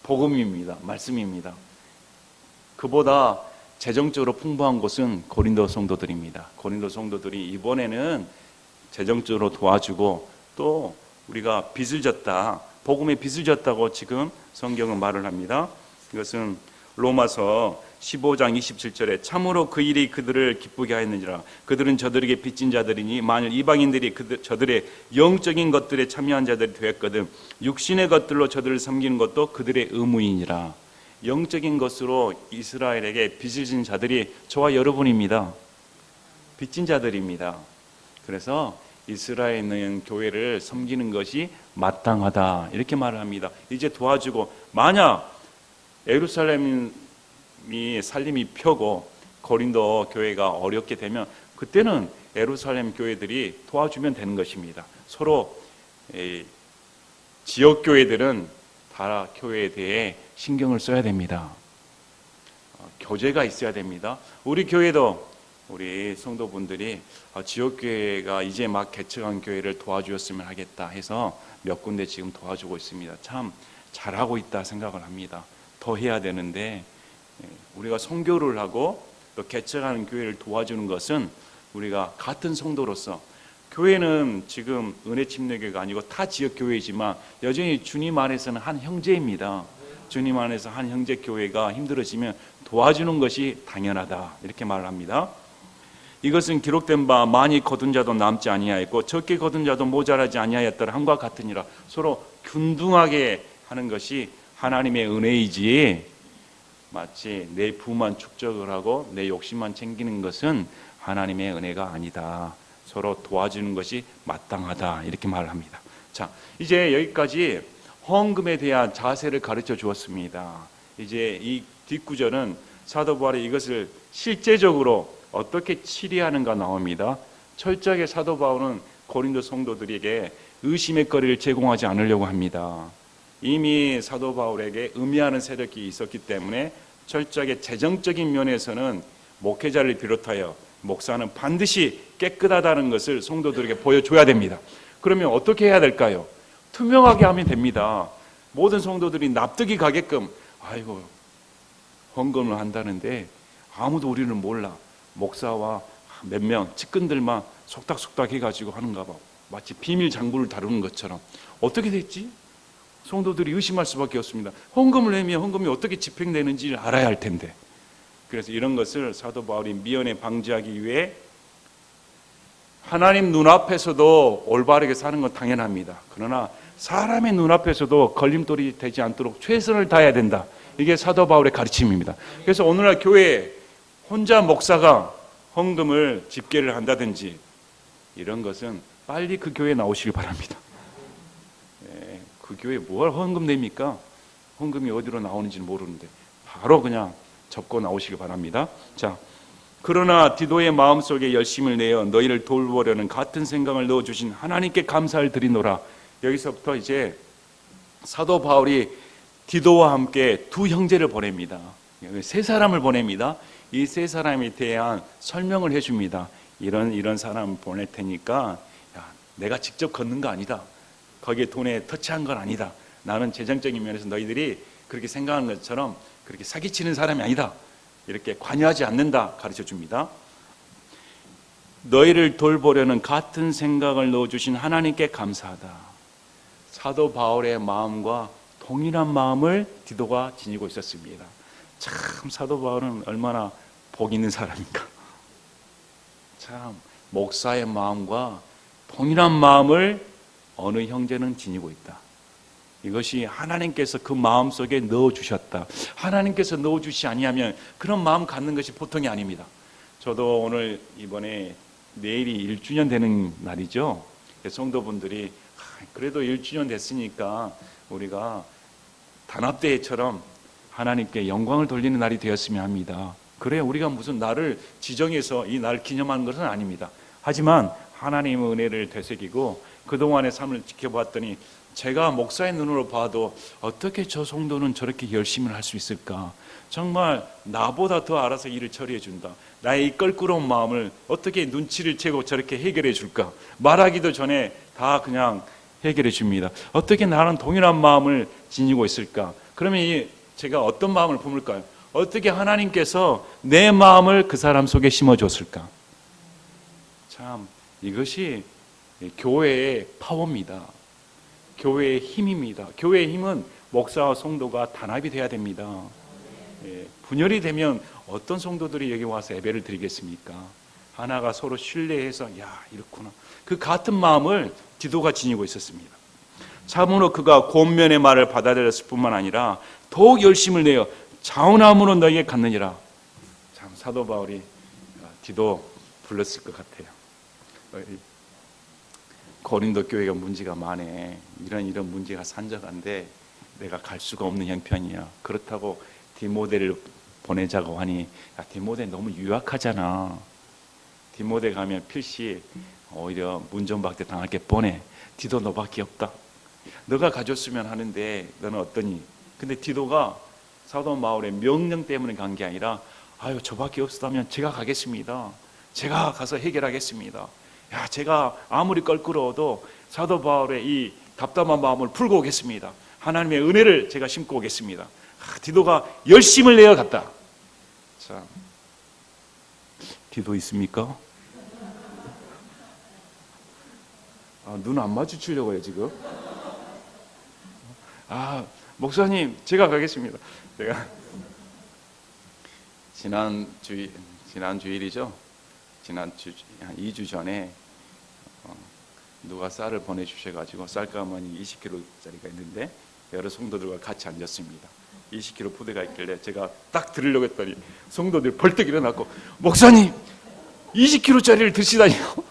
복음입니다. 말씀입니다. 그보다 재정적으로 풍부한 곳은 고린도 성도들입니다. 고린도 성도들이 이번에는 재정적으로 도와주고 또 우리가 빚을 졌다, 복음에 빚을 졌다고 지금 성경은 말을 합니다. 이것은 로마서 15장 27절에 참으로 그 일이 그들을 기쁘게 하였느니라. 그들은 저들에게 빚진 자들이니 만일 이방인들이 저들의 영적인 것들에 참여한 자들이 되었거든 육신의 것들로 저들을 섬기는 것도 그들의 의무이니라. 영적인 것으로 이스라엘에게 빚을 진 자들이 저와 여러분입니다. 빚진 자들입니다. 그래서 이스라엘에 있는 교회를 섬기는 것이 마땅하다 이렇게 말을 합니다. 이제 도와주고 만약 예루살렘이 살림이 펴고 고린도 교회가 어렵게 되면 그때는 예루살렘 교회들이 도와주면 되는 것입니다. 서로 지역 교회들은 다 교회에 대해 신경을 써야 됩니다. 교제가 있어야 됩니다. 우리 교회도 우리 성도분들이 지역 교회가 이제 막 개척한 교회를 도와주었으면 하겠다 해서 몇 군데 지금 도와주고 있습니다. 참 잘하고 있다 생각을 합니다. 더 해야 되는데 우리가 선교를 하고 또 개척하는 교회를 도와주는 것은 우리가 같은 성도로서 교회는 지금 은혜 침례교회가 아니고 타 지역 교회이지만 여전히 주님 안에서는 한 형제입니다. 주님 안에서 한 형제 교회가 힘들어지면 도와주는 것이 당연하다 이렇게 말을 합니다. 이것은 기록된 바 많이 거둔 자도 남지 아니하였고 적게 거둔 자도 모자라지 아니하였더라 함과 같으니라. 서로 균등하게 하는 것이 하나님의 은혜이지 마치 내 부만 축적을 하고 내 욕심만 챙기는 것은 하나님의 은혜가 아니다. 서로 도와주는 것이 마땅하다 이렇게 말을 합니다. 자, 이제 여기까지 헌금에 대한 자세를 가르쳐 주었습니다. 이제 이 뒷구절은 사도 바울이 이것을 실제적으로 어떻게 치리하는가 나옵니다. 철저하게 사도 바울은 고린도 성도들에게 의심의 거리를 제공하지 않으려고 합니다. 이미 사도 바울에게 음해하는 세력이 있었기 때문에 철저하게 재정적인 면에서는 목회자를 비롯하여 목사는 반드시 깨끗하다는 것을 성도들에게 보여줘야 됩니다. 그러면 어떻게 해야 될까요? 투명하게 하면 됩니다. 모든 성도들이 납득이 가게끔 아이고 헌금을 한다는데 아무도 우리는 몰라. 목사와 몇 명 측근들만 속닥속닥 해가지고 하는가 봐. 마치 비밀 장부를 다루는 것처럼. 어떻게 됐지? 성도들이 의심할 수밖에 없습니다. 헌금을 내면 헌금이 어떻게 집행되는지를 알아야 할 텐데. 그래서 이런 것을 사도 바울이 미연에 방지하기 위해 하나님 눈앞에서도 올바르게 사는 건 당연합니다. 그러나 사람의 눈앞에서도 걸림돌이 되지 않도록 최선을 다해야 된다. 이게 사도 바울의 가르침입니다. 그래서 오늘날 교회에 혼자 목사가 헌금을 집계를 한다든지 이런 것은 빨리 그 교회에 나오시길 바랍니다. 그 교회에 뭘 헌금 냅니까? 헌금이 어디로 나오는지는 모르는데 바로 그냥 접고 나오시길 바랍니다. 자, 그러나 디도의 마음속에 열심을 내어 너희를 돌보려는 같은 생각을 넣어주신 하나님께 감사를 드리노라. 여기서부터 이제 사도 바울이 디도와 함께 두 형제를 보냅니다. 세 사람을 보냅니다. 이 세 사람에 대한 설명을 해줍니다. 이런 사람 보낼 테니까 야, 내가 직접 걷는 거 아니다. 거기에 돈에 터치한 건 아니다. 나는 재정적인 면에서 너희들이 그렇게 생각하는 것처럼 그렇게 사기치는 사람이 아니다. 이렇게 관여하지 않는다 가르쳐 줍니다. 너희를 돌보려는 같은 생각을 넣어주신 하나님께 감사하다. 사도 바울의 마음과 동일한 마음을 디도가 지니고 있었습니다. 참 사도 바울은 얼마나 복 있는 사람인가. 참 목사의 마음과 동일한 마음을 어느 형제는 지니고 있다. 이것이 하나님께서 그 마음속에 넣어주셨다. 하나님께서 넣어주시 아니하면 그런 마음 갖는 것이 보통이 아닙니다. 저도 오늘 이번에 내일이 1주년 되는 날이죠. 성도분들이 그래도 1주년 됐으니까 우리가 단합대회처럼 하나님께 영광을 돌리는 날이 되었으면 합니다. 그래 우리가 무슨 날을 지정해서 이 날 기념하는 것은 아닙니다. 하지만 하나님의 은혜를 되새기고 그동안의 삶을 지켜봤더니 제가 목사의 눈으로 봐도 어떻게 저 성도는 저렇게 열심히 할 수 있을까? 정말 나보다 더 알아서 일을 처리해 준다. 나의 이 껄끄러운 마음을 어떻게 눈치를 채고 저렇게 해결해 줄까? 말하기도 전에 다 그냥 해결해 줍니다. 어떻게 나는 동일한 마음을 지니고 있을까? 그러면 제가 어떤 마음을 품을까요? 어떻게 하나님께서 내 마음을 그 사람 속에 심어줬을까? 참 이것이 교회의 파워입니다. 교회의 힘입니다. 교회의 힘은 목사와 성도가 단합이 돼야 됩니다. 분열이 되면 어떤 성도들이 여기 와서 예배를 드리겠습니까? 하나가 서로 신뢰해서 야 이렇구나. 그 같은 마음을 디도가 지니고 있었습니다. 참으로 그가 권면의 말을 받아들였을 뿐만 아니라 더욱 열심을 내어 자원함으로 너희에게 갖느니라. 참 사도 바울이 디도 불렀을 것 같아요. 고린도 교회가 문제가 많네. 이런 문제가 산적한데 내가 갈 수가 없는 형편이야. 그렇다고 디모데를 보내자고 하니, 야, 디모데 너무 유약하잖아. 디모데 가면 필시 오히려 문전박대 당할 게 뻔해. 디도 너밖에 없다. 너가 가졌으면 하는데 너는 어떠니? 근데 디도가 사도 바울의 명령 때문에 간 게 아니라, 아유, 저밖에 없다면 제가 가겠습니다. 제가 가서 해결하겠습니다. 야, 제가 아무리 껄끄러워도 사도 바울의 이 답답한 마음을 풀고 오겠습니다. 하나님의 은혜를 제가 심고 오겠습니다. 디도가 열심을 내어 갔다. 자, 디도 있습니까? 눈 안 마주치려고 해요 지금. 목사님, 제가 가겠습니다. 제가 지난 주일이죠. 한 2주 전에 누가 쌀을 보내주셔가지고 쌀가마니 20kg짜리가 있는데 여러 성도들과 같이 앉았습니다. 20kg 부대가 있길래 제가 딱 들으려고 했더니 성도들이 벌떡 일어났고, 목사님 20kg짜리를 드시다니요.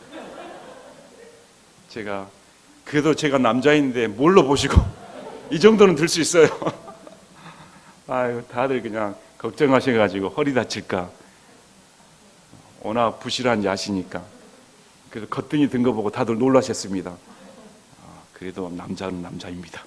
그래도 제가 남자인데 뭘로 보시고 이 정도는 들 수 있어요. 아유, 다들 그냥 걱정하셔가지고 허리 다칠까, 워낙 부실한지 아시니까. 그래서 거뜬히 든 거 보고 다들 놀라셨습니다. 그래도 남자는 남자입니다.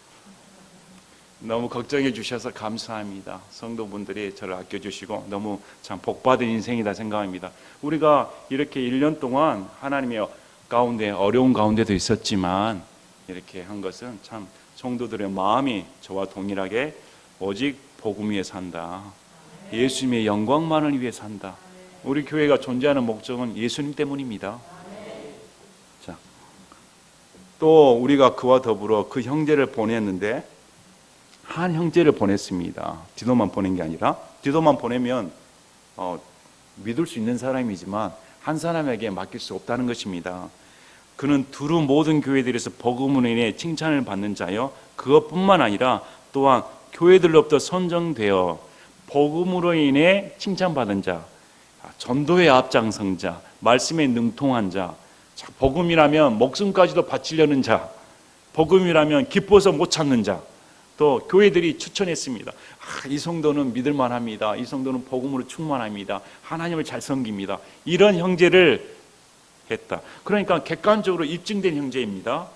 너무 걱정해 주셔서 감사합니다. 성도분들이 저를 아껴주시고 너무 참 복받은 인생이다 생각합니다. 우리가 이렇게 1년 동안 하나님의 가운데, 어려운 가운데도 있었지만 이렇게 한 것은 참 성도들의 마음이 저와 동일하게 오직 복음 위에 산다, 예수님의 영광만을 위해 산다. 우리 교회가 존재하는 목적은 예수님 때문입니다. 자, 또 우리가 그와 더불어 그 형제를 보냈는데, 한 형제를 보냈습니다. 디도만 보낸 게 아니라, 디도만 보내면 믿을 수 있는 사람이지만 한 사람에게 맡길 수 없다는 것입니다. 그는 두루 모든 교회들에서 복음으로 인해 칭찬을 받는 자요, 그것뿐만 아니라 또한 교회들로부터 선정되어 복음으로 인해 칭찬받은 자, 전도의 앞장선 자, 말씀에 능통한 자, 복음이라면 목숨까지도 바치려는 자, 복음이라면 기뻐서 못 참는 자, 또 교회들이 추천했습니다. 이 성도는 믿을만합니다. 이 성도는 복음으로 충만합니다. 하나님을 잘 섬깁니다. 이런 형제를 했다. 그러니까 객관적으로 입증된 형제입니다.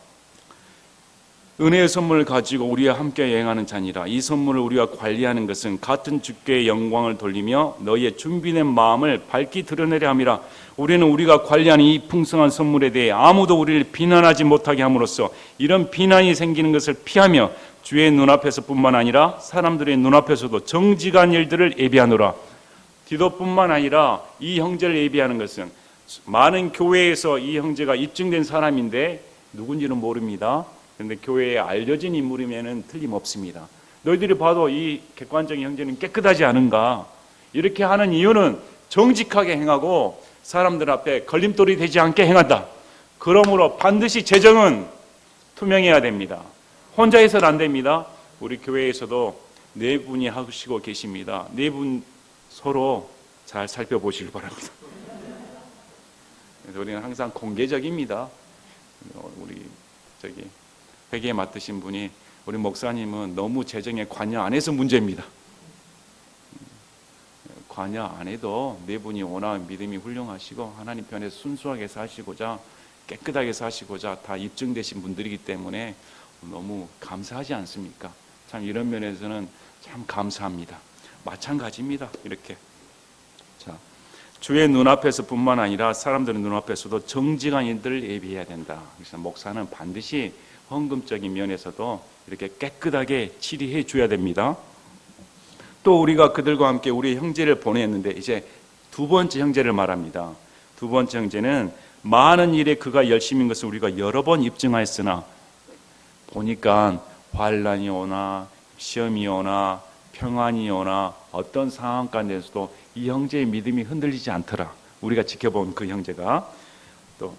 은혜의 선물을 가지고 우리와 함께 여행하는 자니라. 이 선물을 우리가 관리하는 것은 같은 주께 영광을 돌리며 너희의 준비된 마음을 밝히 드러내려 함이라. 우리는 우리가 관리하는 이 풍성한 선물에 대해 아무도 우리를 비난하지 못하게 함으로써 이런 비난이 생기는 것을 피하며 주의 눈앞에서뿐만 아니라 사람들의 눈앞에서도 정직한 일들을 예비하노라. 디도뿐만 아니라 이 형제를 예비하는 것은, 많은 교회에서 이 형제가 입증된 사람인데 누군지는 모릅니다. 그런데 교회에 알려진 인물이면 틀림없습니다. 너희들이 봐도 이 객관적인 형제는 깨끗하지 않은가? 이렇게 하는 이유는 정직하게 행하고 사람들 앞에 걸림돌이 되지 않게 행한다. 그러므로 반드시 재정은 투명해야 됩니다. 혼자 해서는 안 됩니다. 우리 교회에서도 4분이 하시고 계십니다. 4분 서로 잘 살펴보시길 바랍니다. 그래서 우리는 항상 공개적입니다. 우리 회계에 맡으신 분이, 우리 목사님은 너무 재정에 관여 안 해서 문제입니다. 관여 안 해도 4분이 워낙 믿음이 훌륭하시고 하나님 편에서 순수하게 사시고자, 깨끗하게 사시고자 다 입증되신 분들이기 때문에 너무 감사하지 않습니까? 참 이런 면에서는 참 감사합니다. 마찬가지입니다. 이렇게. 자, 주의 눈앞에서 뿐만 아니라 사람들의 눈앞에서도 정직한 일들을 예비해야 된다. 그래서 목사는 반드시 헌금적인 면에서도 이렇게 깨끗하게 치리해 줘야 됩니다. 또 우리가 그들과 함께 우리 형제를 보냈는데, 이제 두 번째 형제를 말합니다. 두 번째 형제는 많은 일에 그가 열심인 것을 우리가 여러 번 입증하였으나, 보니까 환난이 오나 시험이 오나 평안이 오나 어떤 상황 가운데서도 이 형제의 믿음이 흔들리지 않더라. 우리가 지켜본 그 형제가, 또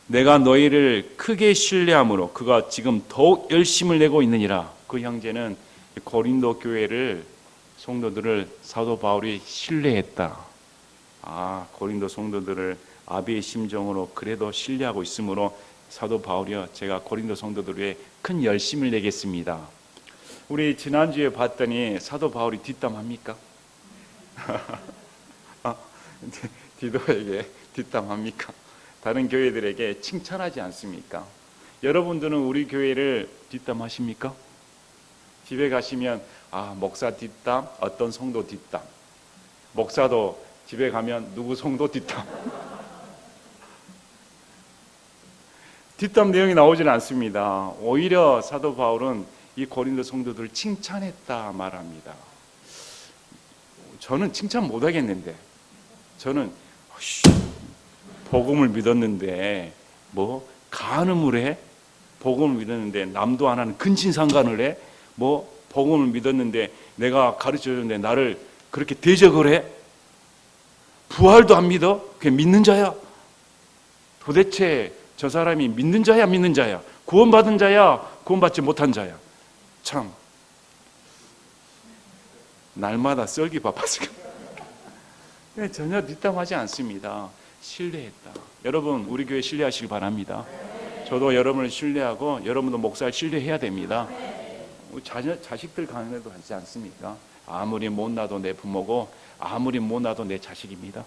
내가 너희를 크게 신뢰함으로 그가 지금 더욱 열심을 내고 있느니라. 그 형제는 고린도 교회를, 성도들을 사도 바울이 신뢰했다. 고린도 성도들을 아비의 심정으로 그래도 신뢰하고 있으므로 사도 바울이여 제가 고린도 성도들 위해 큰 열심을 내겠습니다. 우리 지난주에 봤더니 사도 바울이 뒷담합니까? 디도에게 뒷담합니까? 다른 교회들에게 칭찬하지 않습니까? 여러분들은 우리 교회를 뒷담하십니까? 집에 가시면 목사 뒷담, 어떤 성도 뒷담. 목사도 집에 가면 누구 성도 뒷담. 뒷담 내용이 나오지는 않습니다. 오히려 사도 바울은 이 고린도 성도들을 칭찬했다 말합니다. 저는 칭찬 못하겠는데, 저는 복음을 믿었는데 뭐 간음을 해? 복음을 믿었는데 남도 안 하는 근친상간을 해? 뭐 복음을 믿었는데 내가 가르쳐줬는데 나를 그렇게 대적을 해? 부활도 안 믿어? 그게 믿는 자야? 도대체 저 사람이 믿는 자야 믿는 자야? 구원받은 자야 구원받지 못한 자야? 참 날마다 썰기 바빴을 거예요. 전혀 뒷담하지 않습니다. 신뢰했다. 여러분 우리 교회 신뢰하시기 바랍니다. 저도 여러분을 신뢰하고 여러분도 목사를 신뢰해야 됩니다. 자식들 간에도 하지 않습니까? 아무리 못나도 내 부모고 아무리 못나도 내 자식입니다.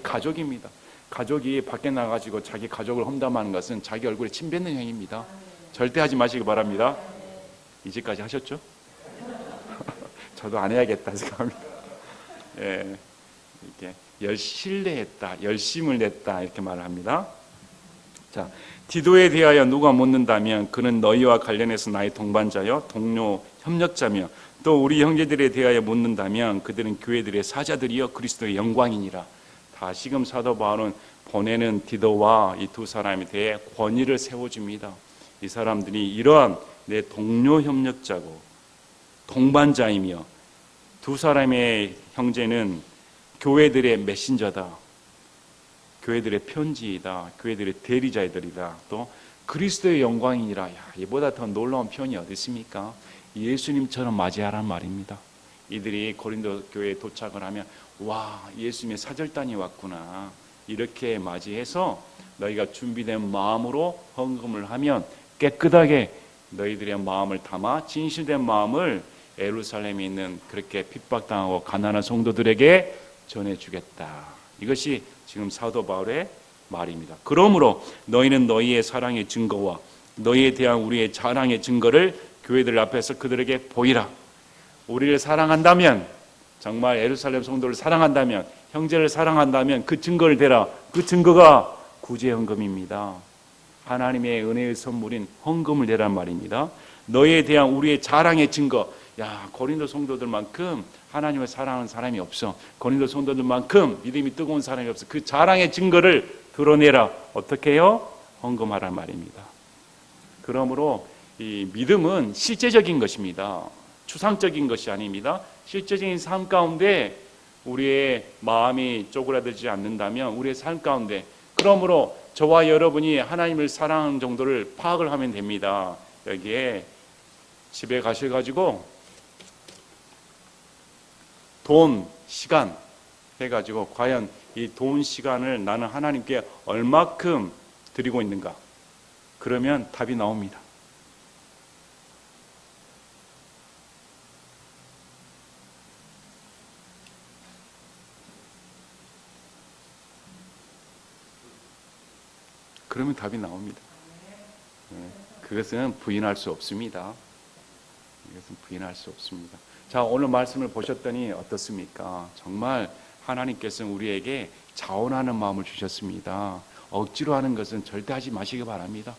가족입니다. 가족이 밖에 나가지고 자기 가족을 험담하는 것은 자기 얼굴에 침 뱉는 행위입니다. 절대 하지 마시기 바랍니다. 이제까지 하셨죠? 저도 안 해야겠다 생각합니다. 예, 이렇게 신뢰했다, 열심을 냈다 이렇게 말을 합니다. 자, 디도에 대하여 누가 묻는다면 그는 너희와 관련해서 나의 동반자요, 동료, 협력자며 또 우리 형제들에 대하여 묻는다면 그들은 교회들의 사자들이여 그리스도의 영광이니라. 다시금 사도 바울은 보내는 디도와 이 두 사람에 대해 권위를 세워줍니다. 이 사람들이 이러한 내 동료 협력자고 동반자이며 두 사람의 형제는 교회들의 메신저다. 교회들의 편지이다. 교회들의 대리자들이다. 또 그리스도의 영광이니라. 이보다 더 놀라운 표현이 어디 있습니까? 예수님처럼 맞이하라는 말입니다. 이들이 고린도 교회에 도착을 하면 와, 예수님의 사절단이 왔구나. 이렇게 맞이해서 너희가 준비된 마음으로 헌금을 하면 깨끗하게 너희들의 마음을 담아 진실된 마음을 예루살렘에 있는 그렇게 핍박당하고 가난한 성도들에게 전해주겠다. 이것이 지금 사도 바울의 말입니다. 그러므로 너희는 너희의 사랑의 증거와 너희에 대한 우리의 자랑의 증거를 교회들 앞에서 그들에게 보이라. 우리를 사랑한다면, 정말 예루살렘 성도를 사랑한다면, 형제를 사랑한다면 그 증거를 대라. 그 증거가 구제헌금입니다. 하나님의 은혜의 선물인 헌금을 대란 말입니다. 너희에 대한 우리의 자랑의 증거. 고린도 성도들만큼 하나님을 사랑하는 사람이 없어. 고린도 성도들만큼 믿음이 뜨거운 사람이 없어. 그 자랑의 증거를 드러내라. 어떻게 해요? 헌금하란 말입니다. 그러므로 이 믿음은 실제적인 것입니다. 추상적인 것이 아닙니다. 실제적인 삶 가운데 우리의 마음이 쪼그라들지 않는다면 우리의 삶 가운데, 그러므로 저와 여러분이 하나님을 사랑하는 정도를 파악을 하면 됩니다. 여기에 집에 가셔가지고 돈, 시간 해가지고 과연 이 돈, 시간을 나는 하나님께 얼마큼 드리고 있는가? 그러면 답이 나옵니다. 그러면 답이 나옵니다. 그것은 부인할 수 없습니다. 이것은 부인할 수 없습니다. 자, 오늘 말씀을 보셨더니 어떻습니까? 정말 하나님께서는 우리에게 자원하는 마음을 주셨습니다. 억지로 하는 것은 절대 하지 마시기 바랍니다.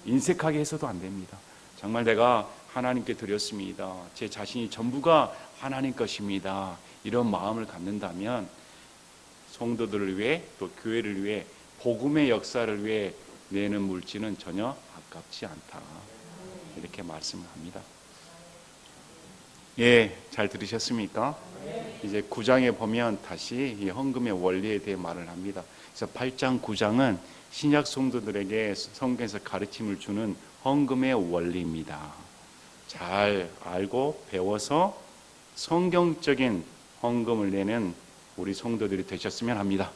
인색하게 해서도 안 됩니다. 정말 내가 하나님께 드렸습니다. 제 자신이 전부가 하나님 것입니다. 이런 마음을 갖는다면 성도들을 위해 또 교회를 위해 복음의 역사를 위해 내는 물질은 전혀 아깝지 않다. 이렇게 말씀을 합니다. 예, 잘 들으셨습니까? 이제 9장에 보면 다시 이 헌금의 원리에 대해 말을 합니다. 그래서 8장, 9장은 신약 성도들에게 성경에서 가르침을 주는 헌금의 원리입니다. 잘 알고 배워서 성경적인 헌금을 내는 우리 성도들이 되셨으면 합니다.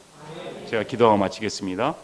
제가 기도하고 마치겠습니다.